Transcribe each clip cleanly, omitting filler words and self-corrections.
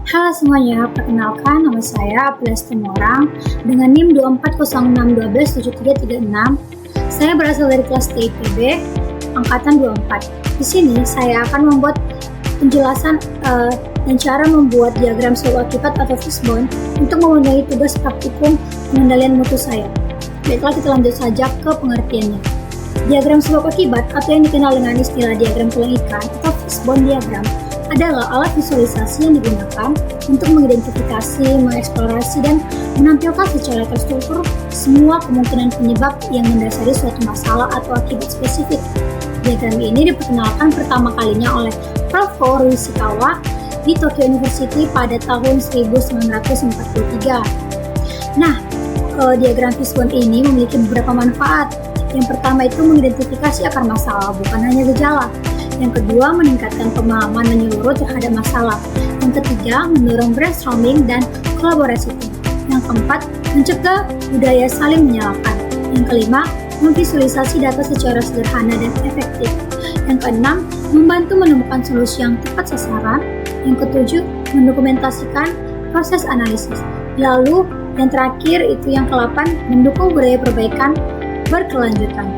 Halo semuanya, perkenalkan nama saya Aprilia Stumorang dengan NIM 2406127336. Saya berasal dari kelas TIPB angkatan 24. Di sini saya akan membuat penjelasan dan cara membuat diagram sebab akibat atau fishbone untuk memenuhi tugas praktikum pengendalian mutu saya. Baiklah, kita lanjut saja ke pengertiannya. Diagram sebab akibat atau yang dikenal dengan istilah diagram tulang ikan atau fishbone diagram adalah alat visualisasi yang digunakan untuk mengidentifikasi, mengeksplorasi, dan menampilkan secara terstruktur semua kemungkinan penyebab yang mendasari suatu masalah atau akibat spesifik. Diagram ini diperkenalkan pertama kalinya oleh Prof. Ruishikawa di Tokyo University pada tahun 1943. Nah, diagram fishbone ini memiliki beberapa manfaat. Yang pertama itu mengidentifikasi akar masalah, bukan hanya gejala. Yang kedua, meningkatkan pemahaman menyeluruh terhadap masalah. Yang ketiga, mendorong brainstorming dan kolaborasi tim. Yang keempat, mencegah budaya saling menyalahkan. Yang kelima, memvisualisasi data secara sederhana dan efektif. Yang keenam, membantu menemukan solusi yang tepat sasaran. Yang ketujuh, mendokumentasikan proses analisis. Lalu, yang terakhir itu yang ke-8, mendukung budaya perbaikan berkelanjutan.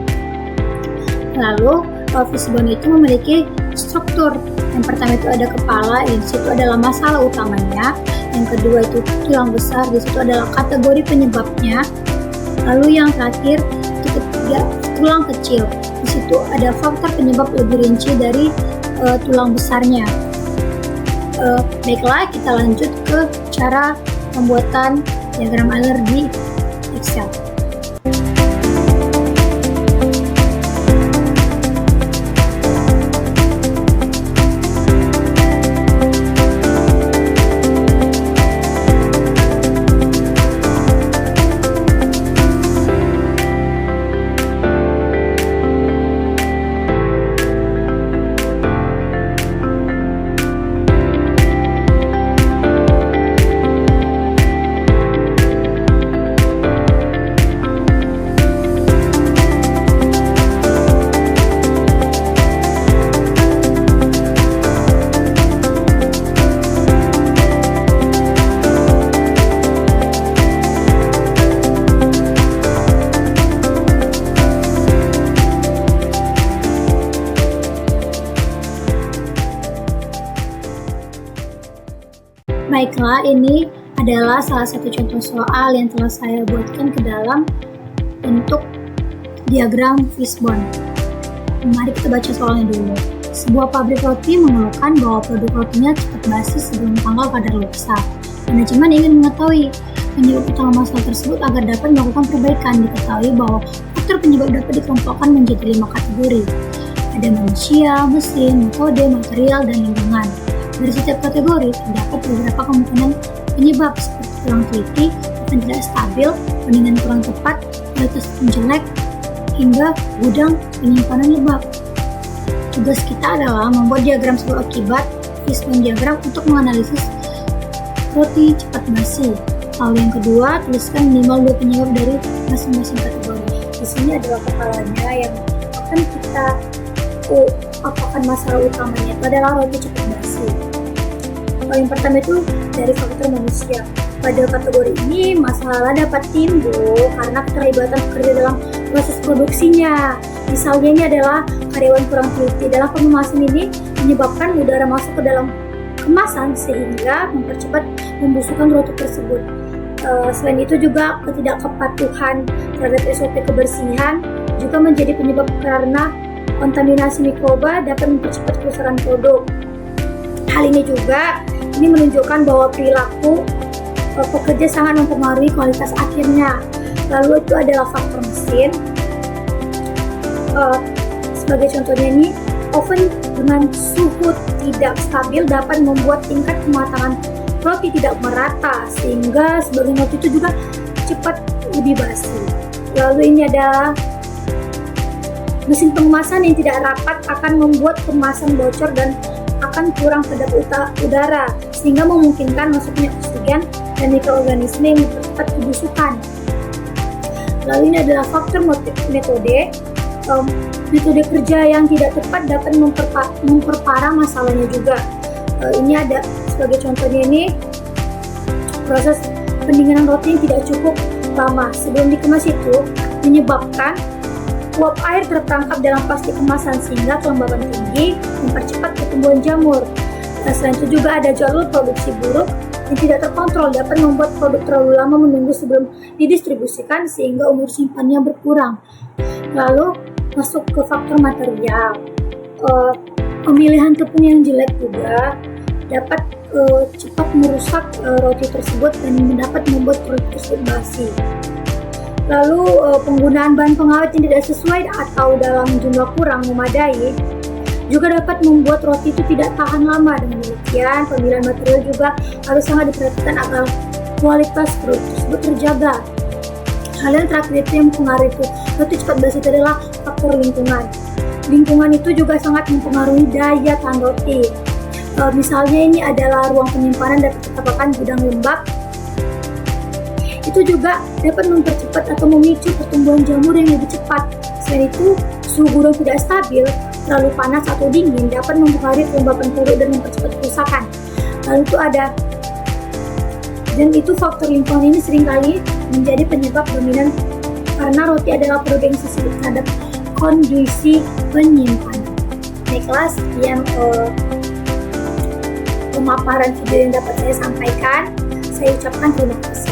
Lalu, fishbone itu memiliki struktur. Yang pertama itu ada kepala, di situ adalah masalah utamanya. Yang kedua itu tulang besar, di situ adalah kategori penyebabnya. Lalu yang terakhir itu ketiga, tulang kecil. Di situ ada faktor penyebab lebih rinci dari tulang besarnya. Baiklah, kita lanjut ke cara pembuatan diagram Euler di Excel. Baiklah, ini adalah salah satu contoh soal yang telah saya buatkan ke dalam bentuk diagram fishbone. Mari kita baca soalnya dulu. Sebuah pabrik roti mengeluhkan bahwa produk rotinya cepat basi sebelum tanggal kadaluarsa. Manajemen ingin mengetahui penyebab utama masalah tersebut agar dapat melakukan perbaikan. Diketahui bahwa faktor penyebab dapat dikelompokkan menjadi 5 kategori. Ada manusia, mesin, metode, material, dan lingkungan. Dari setiap kategori terdapat beberapa kemungkinan penyebab seperti kurang teliti, akan tidak stabil, pendinginan kurang tepat, kualitas jelek, hingga gudang penyimpanan lembab. Tugas kita adalah membuat diagram sebab akibat fishbone diagram untuk menganalisis roti cepat basi. Lalu yang kedua, tuliskan minimal 2 penyebab dari masing-masing kategori. Di sini adalah kepalanya yang akan kita apakah masalah utamanya itu adalah roti cepat basi. Yang pertama itu dari faktor manusia. Pada kategori ini masalah dapat timbul karena keterlibatan pekerja dalam proses produksinya. Misalnya ini adalah karyawan kurang teliti dalam pengemasan ini menyebabkan udara masuk ke dalam kemasan sehingga mempercepat pembusukan roti tersebut. Selain itu juga ketidakkepatuhan terhadap SOP kebersihan juga menjadi penyebab karena kontaminasi mikroba dapat mempercepat kerusakan produk. Hal ini juga menunjukkan bahwa perilaku pekerja sangat mempengaruhi kualitas akhirnya. Lalu itu adalah faktor mesin. Sebagai contohnya ini, oven dengan suhu tidak stabil dapat membuat tingkat kematangan roti tidak merata sehingga sebagian roti itu juga cepat lebih basi. Lalu ini adalah mesin pengemasan yang tidak rapat akan membuat kemasan bocor dan akan kurang kedap udara sehingga memungkinkan masuknya oksigen dan mikroorganisme yang mempercepat kebusukan. Lalu ini adalah faktor metode. Metode kerja yang tidak tepat dapat memperparah masalahnya juga. Ini ada sebagai contohnya ini proses pendinginan roti yang tidak cukup lama sebelum dikemas itu menyebabkan uap air terperangkap dalam plastik kemasan sehingga kelembaban tinggi mempercepat pertumbuhan jamur. Selain itu juga ada jalur produksi buruk yang tidak terkontrol dapat membuat produk terlalu lama menunggu sebelum didistribusikan sehingga umur simpannya berkurang. Lalu masuk ke faktor material. Pemilihan tepung yang jelek juga dapat cepat merusak roti tersebut dan dapat membuat roti tersebut basi. Lalu penggunaan bahan pengawet yang tidak sesuai atau dalam jumlah kurang memadai juga dapat membuat roti itu tidak tahan lama. Dengan demikian, pemilihan material juga harus sangat diperhatikan agar kualitas roti tersebut terjaga. Hal yang terakhir itu yang mempengaruhi roti cepat basi adalah faktor lingkungan. Lingkungan itu juga sangat mempengaruhi daya tahan roti. Misalnya ini adalah ruang penyimpanan dapat dikatakan gudang lembab. Itu juga dapat mempercepat atau memicu pertumbuhan jamur yang lebih cepat. Selain itu, suhu gudang tidak stabil, terlalu panas atau dingin dapat mempengaruhi kelembapan telur dan mempercepat kerusakan. Lalu itu faktor lingkungan ini seringkali menjadi penyebab dominan karena roti adalah produk yang sensitif terhadap kondisi penyimpanan. Baiklah, sekian pemaparan video yang dapat saya sampaikan. Saya ucapkan terima kasih.